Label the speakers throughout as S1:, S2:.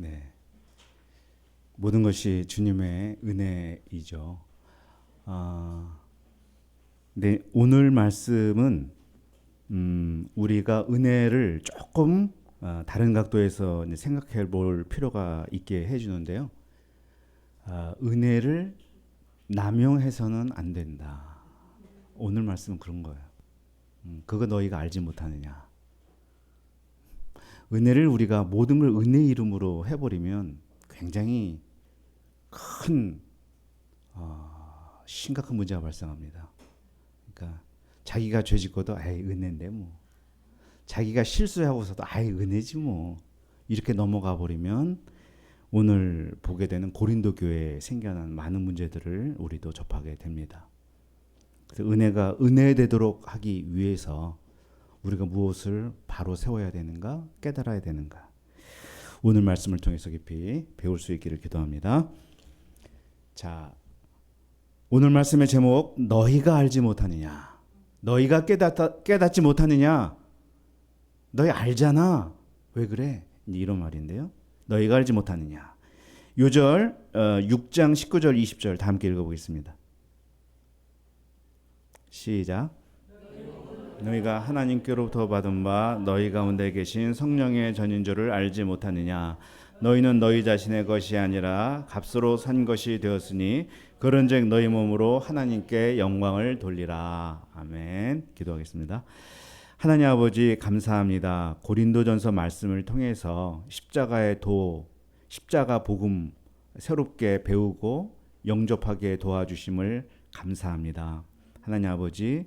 S1: 네. 모든 것이 주님의 은혜이죠. 네, 오늘 말씀은 우리가 은혜를 조금 다른 각도에서 이제 생각해 볼 필요가 있게 해주는데요. 은혜를 남용해서는 안 된다. 오늘 말씀은 그런 거예요. 그거 너희가 알지 못하느냐. 은혜를 우리가 모든 걸 은혜 이름으로 해버리면 굉장히 큰 심각한 문제가 발생합니다. 그러니까 자기가 죄 짓고도 아이 은혜인데 뭐, 자기가 실수하고서도 아이 은혜지 뭐, 이렇게 넘어가 버리면 오늘 보게 되는 고린도 교회에 생겨난 많은 문제들을 우리도 접하게 됩니다. 그래서 은혜가 은혜되도록 하기 위해서 우리가 무엇을 바로 세워야 되는가, 깨달아야 되는가, 오늘 말씀을 통해서 깊이 배울 수 있기를 기도합니다. 자, 오늘 말씀의 제목, 너희가 알지 못하느냐, 너희가 깨닫지 못하느냐, 너희 알잖아, 왜 그래? 이런 말인데요. 너희가 알지 못하느냐. 요절 6장 19절 20절 다 함께 읽어보겠습니다. 시작. 너희가 하나님께로부터 받은 바 너희 가운데 계신 성령의 전인 줄을 알지 못하느냐. 너희는 너희 자신의 것이 아니라 값으로 산 것이 되었으니 그런즉 너희 몸으로 하나님께 영광을 돌리라. 아멘. 기도하겠습니다. 하나님 아버지 감사합니다. 고린도전서 말씀을 통해서 십자가의 십자가 복음 새롭게 배우고 영접하게 도와주심을 감사합니다. 하나님 아버지,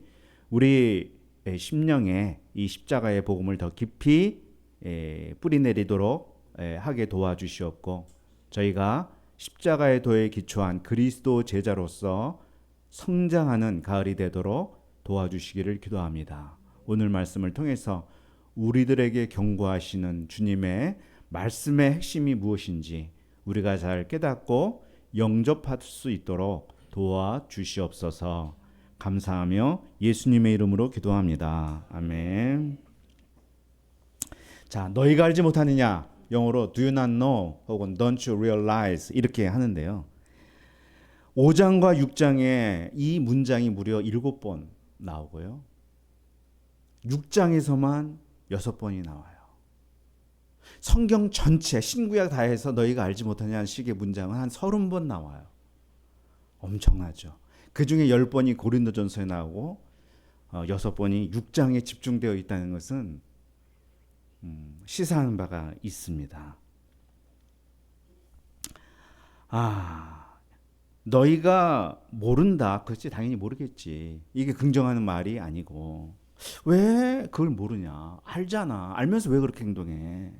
S1: 우리 심령에 이 십자가의 복음을 더 깊이 뿌리내리도록 하게 도와주시옵고, 저희가 십자가의 도에 기초한 그리스도 제자로서 성장하는 가을이 되도록 도와주시기를 기도합니다. 오늘 말씀을 통해서 우리들에게 경고하시는 주님의 말씀의 핵심이 무엇인지 우리가 잘 깨닫고 영접할 수 있도록 도와주시옵소서. 감사하며 예수님의 이름으로 기도합니다. 아멘. 자, 너희가 알지 못하느냐, 영어로 do you not know 혹은 don't you realize 이렇게 하는데요. 5장과 6장에 이 문장이 무려 7번 나오고요. 6장에서만 6번이 나와요. 성경 전체 신구약 다 해서 너희가 알지 못하냐는 식의 문장은 한 30번 나와요. 엄청나죠. 그 중에 10번이 고린도전서에 나오고 6번이 6장에 집중되어 있다는 것은 시사하는 바가 있습니다. 너희가 모른다. 그렇지, 당연히 모르겠지. 이게 긍정하는 말이 아니고, 왜 그걸 모르냐? 알잖아. 알면서 왜 그렇게 행동해?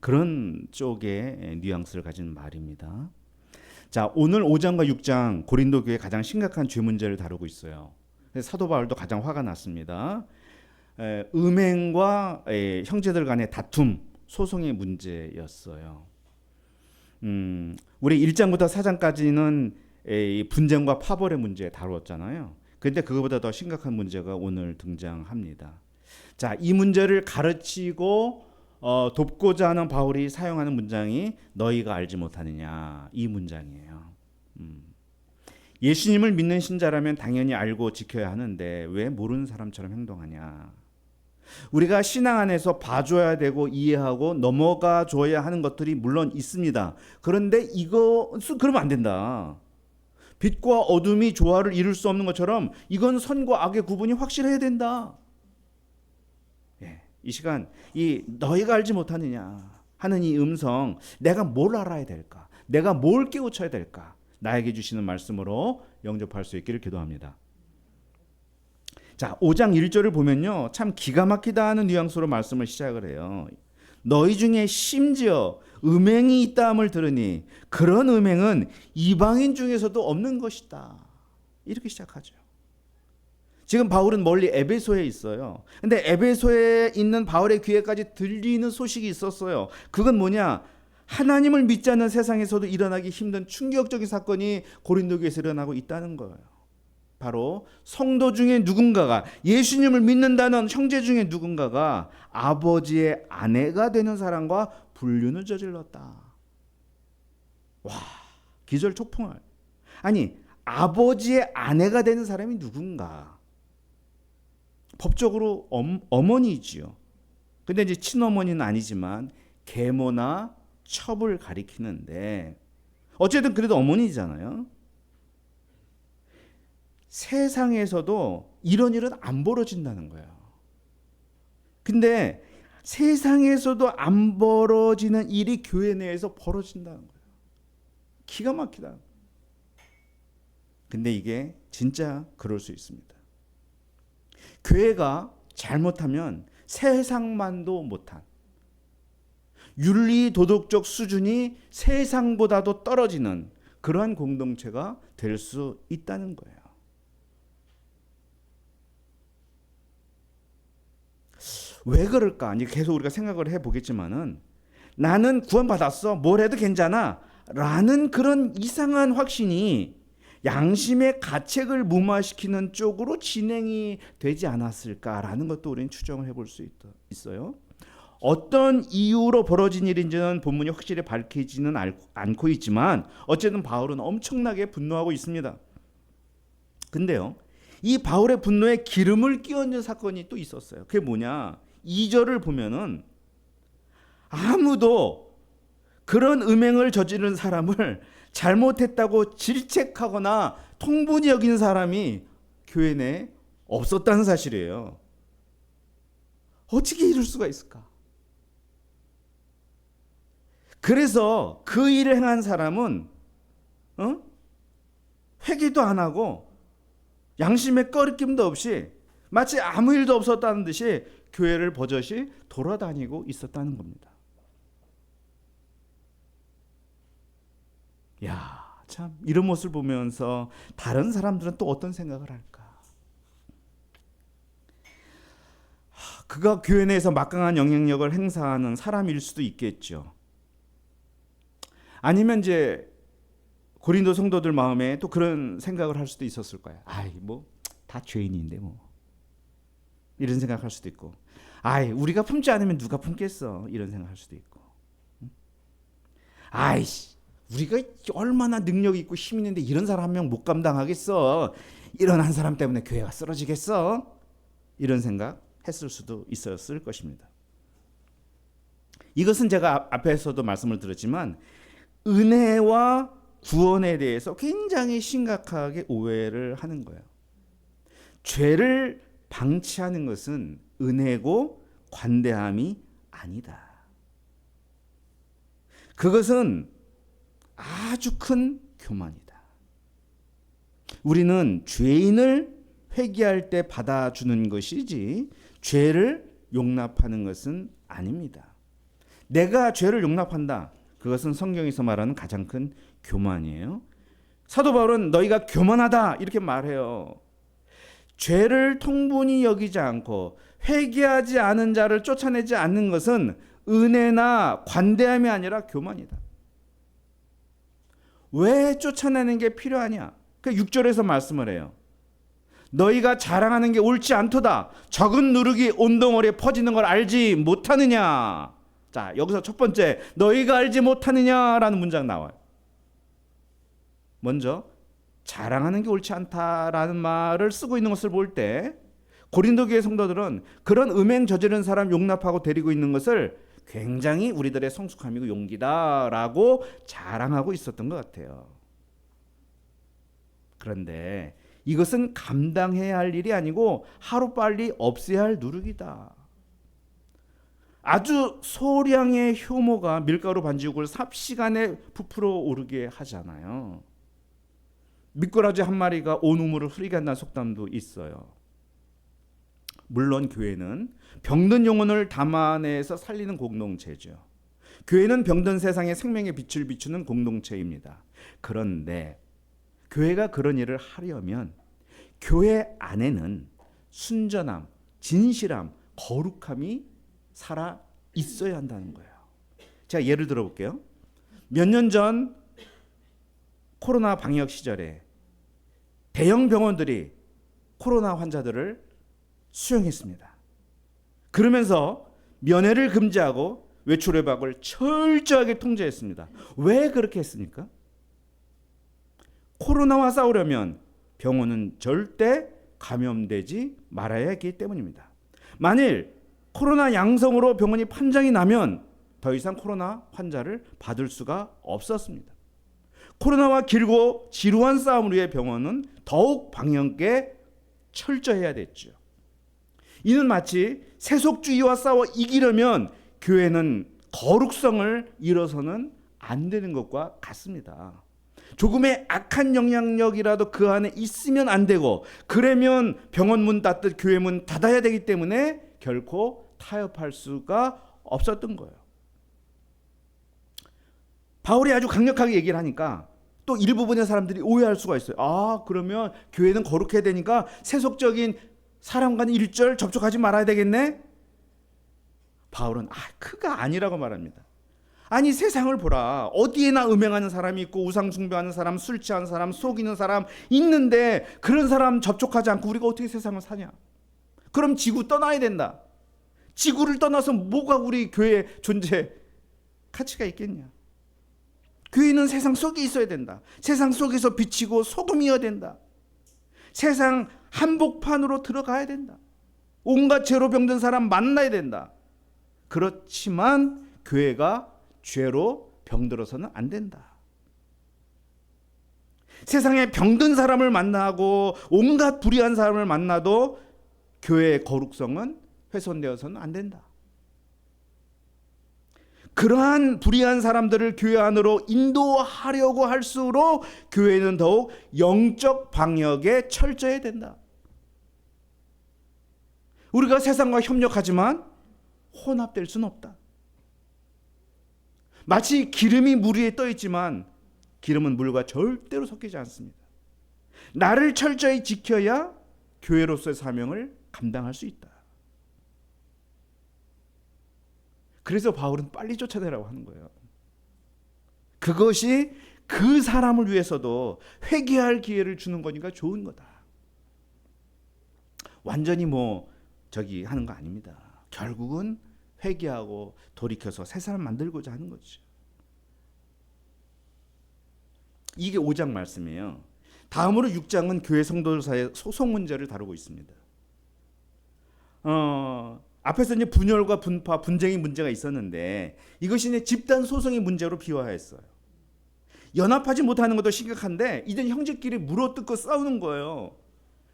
S1: 그런 쪽의 뉘앙스를 가진 말입니다. 자, 오늘 5장과 6장 고린도 교회의 가장 심각한 죄 문제를 다루고 있어요. 사도 바울도 가장 화가 났습니다. 음행과 형제들 간의 다툼, 소송의 문제였어요. 우리 1장부터 4장까지는 분쟁과 파벌의 문제 다루었잖아요. 그런데 그거보다 더 심각한 문제가 오늘 등장합니다. 자, 이 문제를 가르치고 돕고자 하는 바울이 사용하는 문장이 너희가 알지 못하느냐, 이 문장이에요. 예수님을 믿는 신자라면 당연히 알고 지켜야 하는데 왜 모르는 사람처럼 행동하냐. 우리가 신앙 안에서 봐줘야 되고 이해하고 넘어가 줘야 하는 것들이 물론 있습니다. 그런데 이것은 그러면 안 된다. 빛과 어둠이 조화를 이룰 수 없는 것처럼 이건 선과 악의 구분이 확실해야 된다. 이 시간 이 너희가 알지 못하느냐 하는 이 음성, 내가 뭘 알아야 될까? 내가 뭘 깨우쳐야 될까? 나에게 주시는 말씀으로 영접할 수 있기를 기도합니다. 자, 5장 1절을 보면요, 참 기가 막히다 하는 뉘앙스로 말씀을 시작을 해요. 너희 중에 심지어 음행이 있다함을 들으니 그런 음행은 이방인 중에서도 없는 것이다. 이렇게 시작하죠. 지금 바울은 멀리 에베소에 있어요. 근데 에베소에 있는 바울의 귀에까지 들리는 소식이 있었어요. 그건 뭐냐? 하나님을 믿지 않는 세상에서도 일어나기 힘든 충격적인 사건이 고린도 교회에서 일어나고 있다는 거예요. 바로 성도 중에 누군가가, 예수님을 믿는다는 형제 중에 누군가가 아버지의 아내가 되는 사람과 불륜을 저질렀다. 와, 기절초풍할. 아니, 아버지의 아내가 되는 사람이 누군가? 법적으로 어머니지요. 근데 이제 친어머니는 아니지만 계모나 첩을 가리키는데 어쨌든 그래도 어머니잖아요. 세상에서도 이런 일은 안 벌어진다는 거예요. 근데 세상에서도 안 벌어지는 일이 교회 내에서 벌어진다는 거예요. 기가 막히다. 근데 이게 진짜 그럴 수 있습니다. 교회가 잘못하면 세상만도 못한, 윤리 도덕적 수준이 세상보다도 떨어지는 그러한 공동체가 될 수 있다는 거예요. 왜 그럴까? 이제 계속 우리가 생각을 해보겠지만은 나는 구원받았어, 뭘 해도 괜찮아 라는 그런 이상한 확신이 양심의 가책을 무마시키는 쪽으로 진행이 되지 않았을까라는 것도 우리는 추정을 해볼 수 있어요. 어떤 이유로 벌어진 일인지는 본문이 확실히 밝히지는 않고 있지만 어쨌든 바울은 엄청나게 분노하고 있습니다. 근데요, 이 바울의 분노에 기름을 끼얹는 사건이 또 있었어요. 그게 뭐냐? 2절을 보면은 아무도 그런 음행을 저지른 사람을 잘못했다고 질책하거나 통분히 여긴 사람이 교회 내에 없었다는 사실이에요. 어떻게 이럴 수가 있을까? 그래서 그 일을 행한 사람은 회개도 안 하고 양심의 꺼리낌도 없이 마치 아무 일도 없었다는 듯이 교회를 버젓이 돌아다니고 있었다는 겁니다. 야, 참 이런 모습을 보면서 다른 사람들은 또 어떤 생각을 할까? 그가 교회 내에서 막강한 영향력을 행사하는 사람일 수도 있겠죠. 아니면 이제 고린도 성도들 마음에 또 그런 생각을 할 수도 있었을 거예요. 아이, 뭐 다 죄인인데 뭐 이런 생각할 수도 있고, 아이, 우리가 품지 않으면 누가 품겠어 이런 생각할 수도 있고, 아이씨, 우리가 얼마나 능력 있고 힘 있는데 이런 사람 한 명 못 감당하겠어, 이런 한 사람 때문에 교회가 쓰러지겠어, 이런 생각 했을 수도 있었을 것입니다. 이것은 제가 앞에서도 말씀을 드렸지만 은혜와 구원에 대해서 굉장히 심각하게 오해를 하는 거예요. 죄를 방치하는 것은 은혜고 관대함이 아니다. 그것은 아주 큰 교만이다. 우리는 죄인을 회개할 때 받아주는 것이지 죄를 용납하는 것은 아닙니다. 내가 죄를 용납한다, 그것은 성경에서 말하는 가장 큰 교만이에요. 사도 바울은 너희가 교만하다 이렇게 말해요. 죄를 통분히 여기지 않고 회개하지 않은 자를 쫓아내지 않는 것은 은혜나 관대함이 아니라 교만이다. 왜 쫓아내는 게 필요하냐? 그 6절에서 말씀을 해요. 너희가 자랑하는 게 옳지 않도다. 적은 누룩이 온 덩어리에 퍼지는 걸 알지 못하느냐. 자, 여기서 첫 번째, 너희가 알지 못하느냐라는 문장 나와요. 먼저 자랑하는 게 옳지 않다라는 말을 쓰고 있는 것을 볼 때 고린도 교회 성도들은 그런 음행 저지른 사람 용납하고 데리고 있는 것을 굉장히 우리들의 성숙함이고 용기다라고 자랑하고 있었던 것 같아요. 그런데 이것은 감당해야 할 일이 아니고 하루빨리 없애야 할 누룩이다. 아주 소량의 효모가 밀가루 반죽을 삽시간에 부풀어 오르게 하잖아요. 미꾸라지 한 마리가 온 우물을 흐리게 한다는 속담도 있어요. 물론 교회는 병든 영혼을 담아내서 살리는 공동체죠. 교회는 병든 세상에 생명의 빛을 비추는 공동체입니다. 그런데 교회가 그런 일을 하려면 교회 안에는 순전함, 진실함, 거룩함이 살아 있어야 한다는 거예요. 제가 예를 들어 볼게요. 몇 년 전 코로나 방역 시절에 대형 병원들이 코로나 환자들을 수용했습니다. 그러면서 면회를 금지하고 외출 외박을 철저하게 통제했습니다. 왜 그렇게 했습니까? 코로나와 싸우려면 병원은 절대 감염되지 말아야 했기 때문입니다. 만일 코로나 양성으로 병원이 판정이 나면 더 이상 코로나 환자를 받을 수가 없었습니다. 코로나와 길고 지루한 싸움을 위해 병원은 더욱 방역에 철저해야 됐죠. 이는 마치 세속주의와 싸워 이기려면 교회는 거룩성을 잃어서는 안 되는 것과 같습니다. 조금의 악한 영향력이라도 그 안에 있으면 안 되고, 그러면 병원 문 닫듯 교회 문 닫아야 되기 때문에 결코 타협할 수가 없었던 거예요. 바울이 아주 강력하게 얘기를 하니까 또 일부분의 사람들이 오해할 수가 있어요. 아, 그러면 교회는 거룩해야 되니까 세속적인 사람과는 일절 접촉하지 말아야 되겠네? 바울은 그가 아니라고 말합니다. 아니, 세상을 보라. 어디에나 음행하는 사람이 있고 우상 숭배하는 사람, 술 취하는 사람, 속이는 사람 있는데 그런 사람 접촉하지 않고 우리가 어떻게 세상을 사냐? 그럼 지구 떠나야 된다. 지구를 떠나서 뭐가 우리 교회의 존재 가치가 있겠냐? 교회는 세상 속에 있어야 된다. 세상 속에서 비치고 소금이어야 된다. 세상 한복판으로 들어가야 된다. 온갖 죄로 병든 사람 만나야 된다. 그렇지만 교회가 죄로 병들어서는 안 된다. 세상에 병든 사람을 만나고 온갖 불의한 사람을 만나도 교회의 거룩성은 훼손되어서는 안 된다. 그러한 불의한 사람들을 교회 안으로 인도하려고 할수록 교회는 더욱 영적 방역에 철저해야 된다. 우리가 세상과 협력하지만 혼합될 수는 없다. 마치 기름이 물 위에 떠 있지만 기름은 물과 절대로 섞이지 않습니다. 나를 철저히 지켜야 교회로서의 사명을 감당할 수 있다. 그래서 바울은 빨리 쫓아내라고 하는 거예요. 그것이 그 사람을 위해서도 회개할 기회를 주는 거니까 좋은 거다. 완전히 하는 거 아닙니다. 결국은 회개하고 돌이켜서 새 사람 만들고자 하는 거죠. 이게 5장 말씀이에요. 다음으로 6장은 교회 성도들 사이의 소송 문제를 다루고 있습니다. 앞에서 이제 분열과 분파, 분쟁의 문제가 있었는데 이것이 이제 집단 소송의 문제로 비화했어요. 연합하지 못하는 것도 심각한데 이젠 형제끼리 물어뜯고 싸우는 거예요.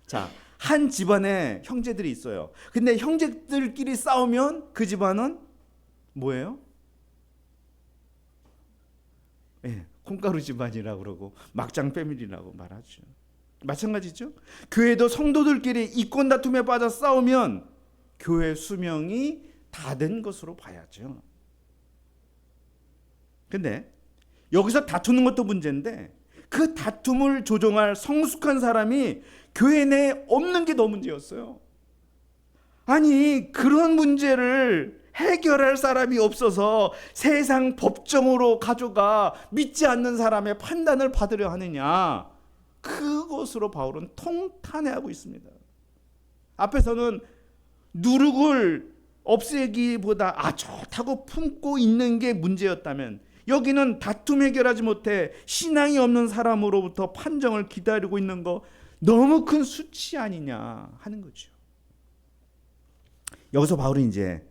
S1: 자, 한 집안에 형제들이 있어요. 근데 형제들끼리 싸우면 그 집안은 뭐예요? 콩가루 집안이라고 그러고 막장 패밀리라고 말하죠. 마찬가지죠. 교회도 성도들끼리 이권 다툼에 빠져 싸우면 교회 수명이 다 된 것으로 봐야죠. 근데 여기서 다투는 것도 문제인데 그 다툼을 조정할 성숙한 사람이 교회 내에 없는 게 더 문제였어요. 아니, 그런 문제를 해결할 사람이 없어서 세상 법정으로 가져가 믿지 않는 사람의 판단을 받으려 하느냐, 그것으로 바울은 통탄해하고 있습니다. 앞에서는 누룩을 없애기보다 좋다고 품고 있는 게 문제였다면 여기는 다툼 해결하지 못해 신앙이 없는 사람으로부터 판정을 기다리고 있는 거 너무 큰 수치 아니냐 하는 거죠. 여기서 바울은 이제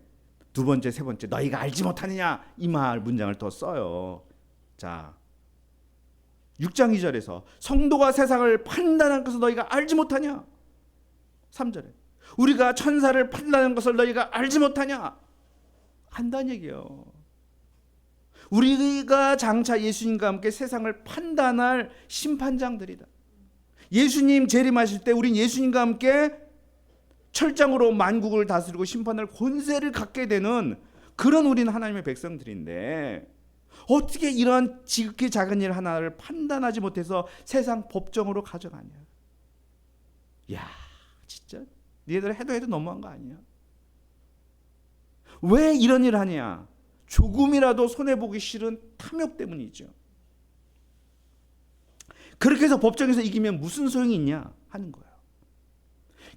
S1: 두 번째, 세 번째, 너희가 알지 못하느냐 이 말 문장을 더 써요. 자, 6장 2절에서 성도가 세상을 판단한 것을 너희가 알지 못하냐. 3절에 우리가 천사를 판단한 것을 너희가 알지 못하냐. 한다는 얘기예요. 우리가 장차 예수님과 함께 세상을 판단할 심판장들이다. 예수님 재림하실 때 우린 예수님과 함께 철장으로 만국을 다스리고 심판할 권세를 갖게 되는 그런 우리는 하나님의 백성들인데 어떻게 이러한 지극히 작은 일 하나를 판단하지 못해서 세상 법정으로 가져가냐. 야, 진짜 니네들 해도 너무한 거 아니야? 왜 이런 일을 하냐? 조금이라도 손해보기 싫은 탐욕 때문이죠. 그렇게 해서 법정에서 이기면 무슨 소용이 있냐 하는 거예요.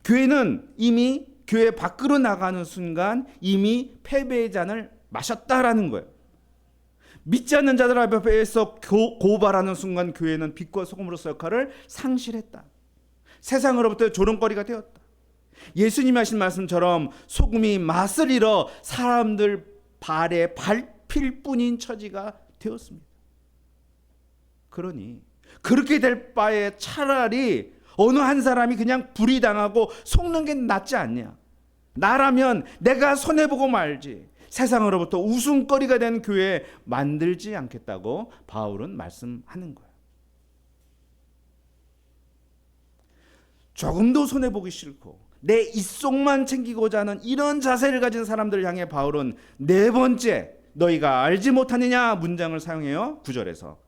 S1: 교회는 이미 교회 밖으로 나가는 순간 이미 패배의 잔을 마셨다라는 거예요. 믿지 않는 자들 앞에서 고발하는 순간 교회는 빛과 소금으로서 역할을 상실했다. 세상으로부터 조롱거리가 되었다. 예수님이 하신 말씀처럼 소금이 맛을 잃어 사람들 발에 밟힐 뿐인 처지가 되었습니다. 그러니 그렇게 될 바에 차라리 어느 한 사람이 그냥 불이당하고 속는 게 낫지 않냐. 나라면 내가 손해보고 말지. 세상으로부터 웃음거리가 된 교회 만들지 않겠다고 바울은 말씀하는 거예요. 조금도 손해보기 싫고 내 입속만 챙기고자 하는 이런 자세를 가진 사람들을 향해 바울은 네 번째 너희가 알지 못하느냐 문장을 사용해요. 9절에서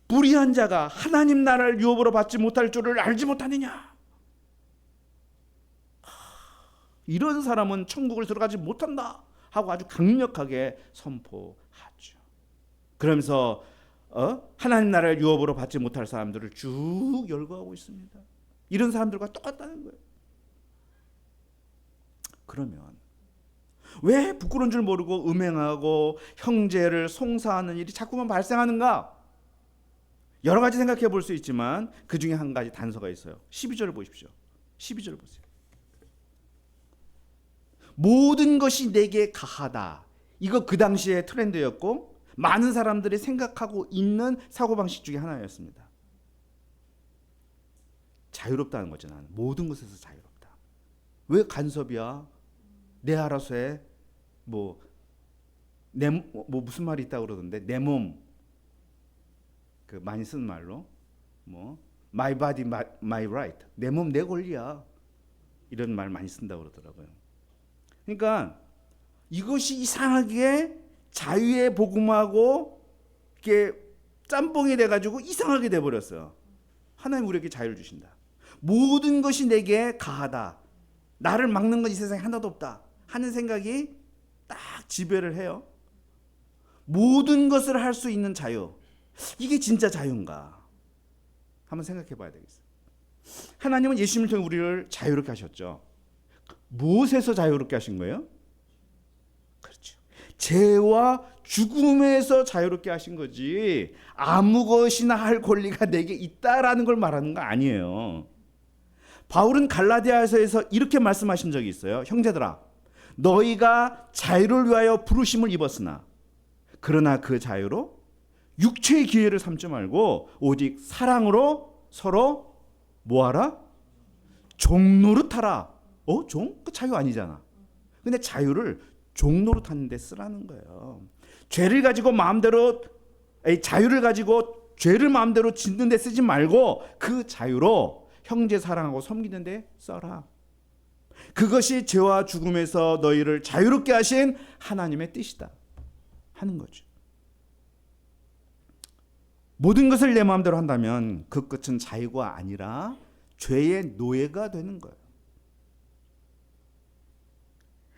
S1: 불의한 자가 하나님 나라를 유업으로 받지 못할 줄을 알지 못하느냐. 이런 사람은 천국을 들어가지 못한다 하고 아주 강력하게 선포하죠. 그러면서 하나님 나라를 유업으로 받지 못할 사람들을 쭉 열거하고 있습니다. 이런 사람들과 똑같다는 거예요. 그러면 왜 부끄러운 줄 모르고 음행하고 형제를 송사하는 일이 자꾸만 발생하는가? 여러 가지 생각해 볼 수 있지만 그 중에 한 가지 단서가 있어요. 12절을 보십시오. 12절 보세요. 모든 것이 내게 가하다. 이거 그 당시의 트렌드였고 많은 사람들이 생각하고 있는 사고방식 중에 하나였습니다. 자유롭다는 거죠. 나는 모든 것에서 자유롭다. 왜 간섭이야? 내 알아서 해. 무슨 말이 있다고 그러던데 내 몸 그 많이 쓰는 말로 my body my right. 내 몸 내 권리야. 이런 말 많이 쓴다고 그러더라고요. 그러니까 이것이 이상하게 자유의 복음하고 이렇게 짬뽕이 돼가지고 이상하게 돼버렸어요. 하나님 우리에게 자유를 주신다. 모든 것이 내게 가하다. 나를 막는 건 이 세상에 하나도 없다 하는 생각이 딱 지배를 해요. 모든 것을 할 수 있는 자유. 이게 진짜 자유인가? 한번 생각해 봐야 되겠어요. 하나님은 예수님을 통해 우리를 자유롭게 하셨죠. 무엇에서 자유롭게 하신 거예요? 그렇죠. 죄와 죽음에서 자유롭게 하신 거지 아무 것이나 할 권리가 내게 있다라는 걸 말하는 거 아니에요. 바울은 갈라디아서에서 이렇게 말씀하신 적이 있어요. 형제들아, 너희가 자유를 위하여 부르심을 입었으나 그러나 그 자유로 육체의 기회를 삼지 말고 오직 사랑으로 서로 뭐하라? 종노릇하라. 종? 그 자유 아니잖아. 근데 자유를 종노릇하는 데 쓰라는 거예요. 자유를 가지고 죄를 마음대로 짓는 데 쓰지 말고 그 자유로 형제 사랑하고 섬기는 데 써라. 그것이 죄와 죽음에서 너희를 자유롭게 하신 하나님의 뜻이다 하는 거죠. 모든 것을 내 마음대로 한다면 그 끝은 자유가 아니라 죄의 노예가 되는 거예요.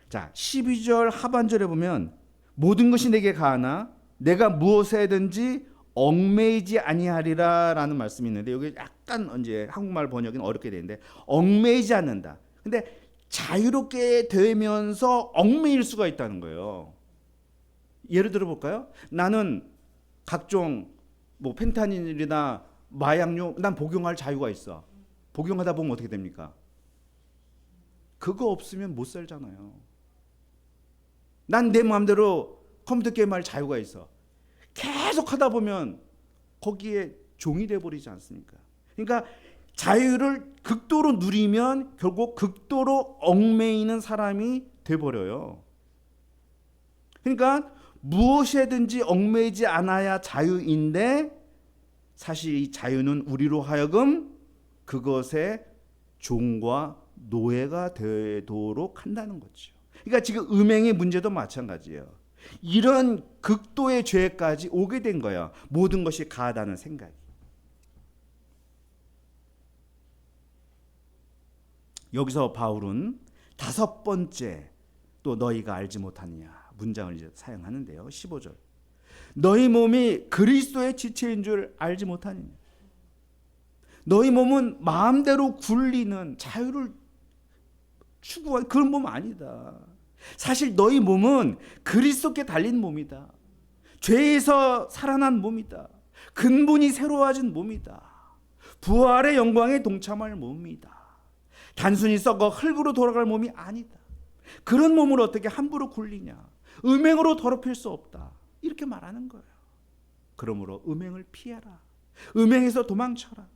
S1: 자, 12절 하반절에 보면 모든 것이 내게 가하나 내가 무엇에든지 얽매이지 아니하리라 라는 말씀이 있는데 여기 약간 이제 한국말 번역은 어렵게 되는데 얽매이지 않는다. 근데 자유롭게 되면서 얽매일 수가 있다는 거예요. 예를 들어 볼까요? 나는 각종 펜타닐이나 마약류 난 복용할 자유가 있어. 복용하다 보면 어떻게 됩니까? 그거 없으면 못 살잖아요. 난 내 마음대로 컴퓨터 게임할 자유가 있어. 계속 하다 보면 거기에 종이 돼버리지 않습니까? 그러니까 자유를 극도로 누리면 결국 극도로 얽매이는 사람이 돼버려요. 그러니까 무엇에든지 얽매이지 않아야 자유인데 사실 이 자유는 우리로 하여금 그것의 종과 노예가 되도록 한다는 거죠. 그러니까 지금 음행의 문제도 마찬가지예요. 이런 극도의 죄까지 오게 된 거예요. 모든 것이 가하다는 생각이. 여기서 바울은 다섯 번째 또 너희가 알지 못하느냐 문장을 이제 사용하는데요. 15절. 너희 몸이 그리스도의 지체인 줄 알지 못하느냐. 너희 몸은 마음대로 굴리는 자유를 추구한 그런 몸 아니다. 사실 너희 몸은 그리스도께 달린 몸이다. 죄에서 살아난 몸이다. 근본이 새로워진 몸이다. 부활의 영광에 동참할 몸이다. 단순히 썩어 흙으로 돌아갈 몸이 아니다. 그런 몸을 어떻게 함부로 굴리냐. 음행으로 더럽힐 수 없다. 이렇게 말하는 거예요. 그러므로 음행을 피해라. 음행에서 도망쳐라.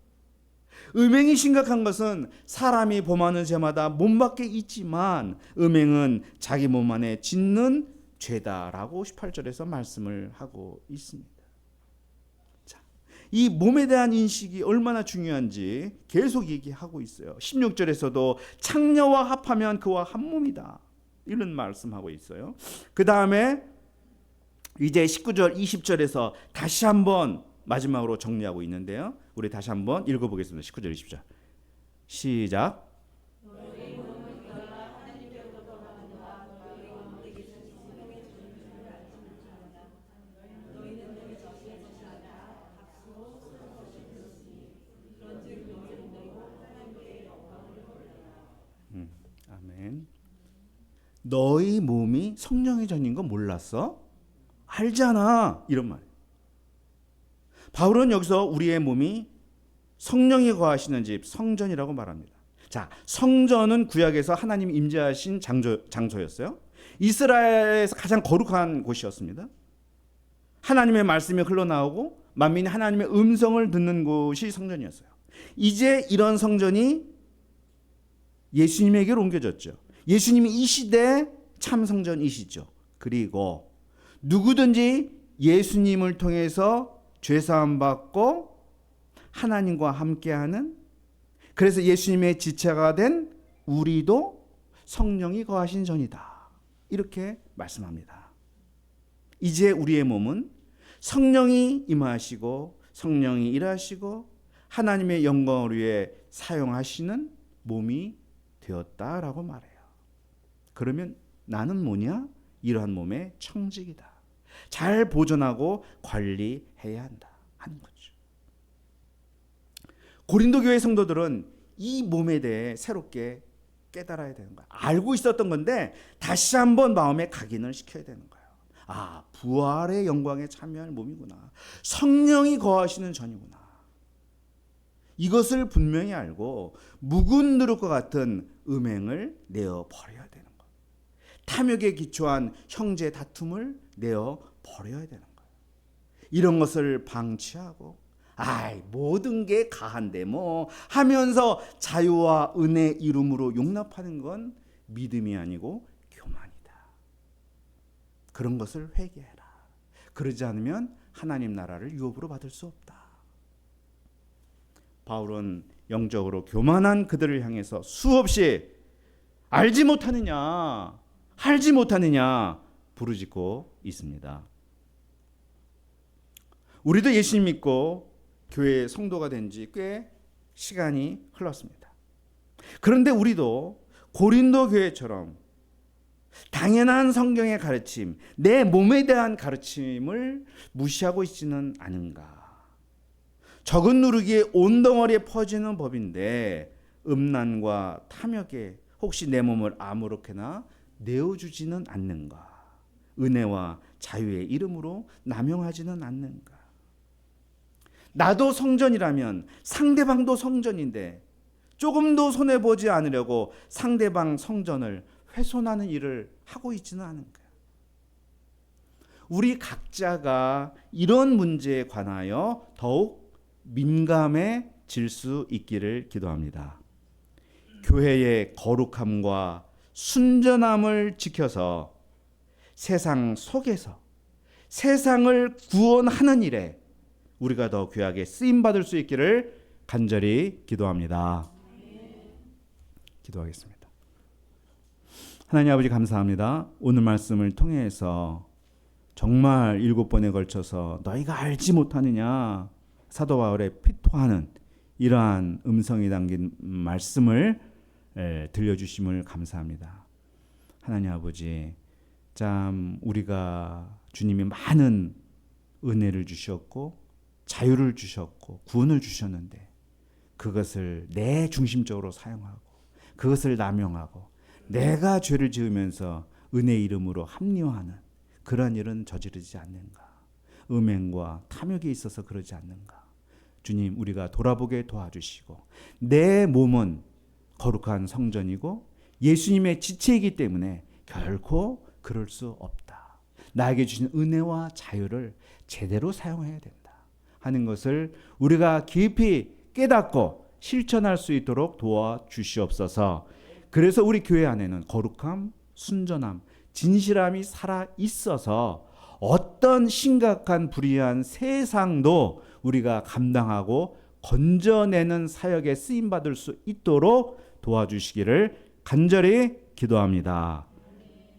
S1: 음행이 심각한 것은 사람이 범하는 죄마다 몸 밖에 있지만 음행은 자기 몸 안에 짓는 죄다라고 18절에서 말씀을 하고 있습니다. 자, 이 몸에 대한 인식이 얼마나 중요한지 계속 얘기하고 있어요. 16절에서도 창녀와 합하면 그와 한 몸이다. 이런 말씀하고 있어요. 그 다음에 이제 19절 20절에서 다시 한번 마지막으로 정리하고 있는데요. 우리 다시 한번 읽어보겠습니다. 19절 20절 시작. 아멘. 너희 몸이 성령의 전인 거 몰랐어? 알잖아. 이런 말. 바울은 여기서 우리의 몸이 성령이 거하시는 집 성전이라고 말합니다. 자, 성전은 구약에서 하나님 임재하신 장소였어요. 이스라엘에서 가장 거룩한 곳이었습니다. 하나님의 말씀이 흘러나오고 만민이 하나님의 음성을 듣는 곳이 성전이었어요. 이제 이런 성전이 예수님에게로 옮겨졌죠. 예수님이 이 시대의 참 성전이시죠. 그리고 누구든지 예수님을 통해서 죄사함 받고 하나님과 함께하는, 그래서 예수님의 지체가 된 우리도 성령이 거하신 전이다. 이렇게 말씀합니다. 이제 우리의 몸은 성령이 임하시고 성령이 일하시고 하나님의 영광을 위해 사용하시는 몸이 되었다라고 말해요. 그러면 나는 뭐냐? 이러한 몸의 청직이다. 잘 보존하고 관리해야 한다 하는 거죠. 고린도 교회 성도들은 이 몸에 대해 새롭게 깨달아야 되는 거야. 알고 있었던 건데 다시 한번 마음에 각인을 시켜야 되는 거예요. 아, 부활의 영광에 참여할 몸이구나. 성령이 거하시는 전이구나. 이것을 분명히 알고 묵은 누룩과 같은 음행을 내어 버려야 되는 거예요. 탐욕에 기초한 형제 다툼을 내어 버려야 되는 거예요. 이런 것을 방치하고 모든 게 가한데 뭐 하면서 자유와 은혜 이름으로 용납하는 건 믿음이 아니고 교만이다. 그런 것을 회개해라. 그러지 않으면 하나님 나라를 유업으로 받을 수 없다. 바울은 영적으로 교만한 그들을 향해서 수없이 알지 못하느냐, 알지 못하느냐 부르짖고 있습니다. 우리도 예수님 믿고 교회 성도가 된 지 꽤 시간이 흘렀습니다. 그런데 우리도 고린도 교회처럼 당연한 성경의 가르침, 내 몸에 대한 가르침을 무시하고 있지는 않은가. 적은 누르기에 온 덩어리에 퍼지는 법인데 음란과 탐욕에 혹시 내 몸을 아무렇게나 내어주지는 않는가. 은혜와 자유의 이름으로 남용하지는 않는가. 나도 성전이라면 상대방도 성전인데 조금도 손해보지 않으려고 상대방 성전을 훼손하는 일을 하고 있지는 않은가. 우리 각자가 이런 문제에 관하여 더욱 민감해질 수 있기를 기도합니다. 교회의 거룩함과 순전함을 지켜서 세상 속에서 세상을 구원하는 일에 우리가 더 귀하게 쓰임받을 수 있기를 간절히 기도합니다. 기도하겠습니다. 하나님 아버지 감사합니다. 오늘 말씀을 통해서 정말 7번에 걸쳐서 너희가 알지 못하느냐 사도 바울의 피토하는 이러한 음성이 담긴 말씀을 들려주심을 감사합니다. 하나님 아버지, 참 우리가 주님이 많은 은혜를 주셨고 자유를 주셨고 구원을 주셨는데 그것을 내 중심적으로 사용하고 그것을 남용하고 내가 죄를 지으면서 은혜 이름으로 합리화하는 그런 일은 저지르지 않는가? 음행과 탐욕에 있어서 그러지 않는가? 주님, 우리가 돌아보게 도와주시고, 내 몸은 거룩한 성전이고 예수님의 지체이기 때문에 결코 그럴 수 없다. 나에게 주신 은혜와 자유를 제대로 사용해야 된다 하는 것을 우리가 깊이 깨닫고 실천할 수 있도록 도와주시옵소서. 그래서 우리 교회 안에는 거룩함, 순전함, 진실함이 살아 있어서 어떤 심각한 불의한 세상도 우리가 감당하고 건져내는 사역에 쓰임받을 수 있도록 도와주시기를 간절히 기도합니다.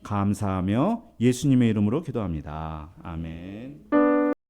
S1: 감사하며 예수님의 이름으로 기도합니다. 아멘.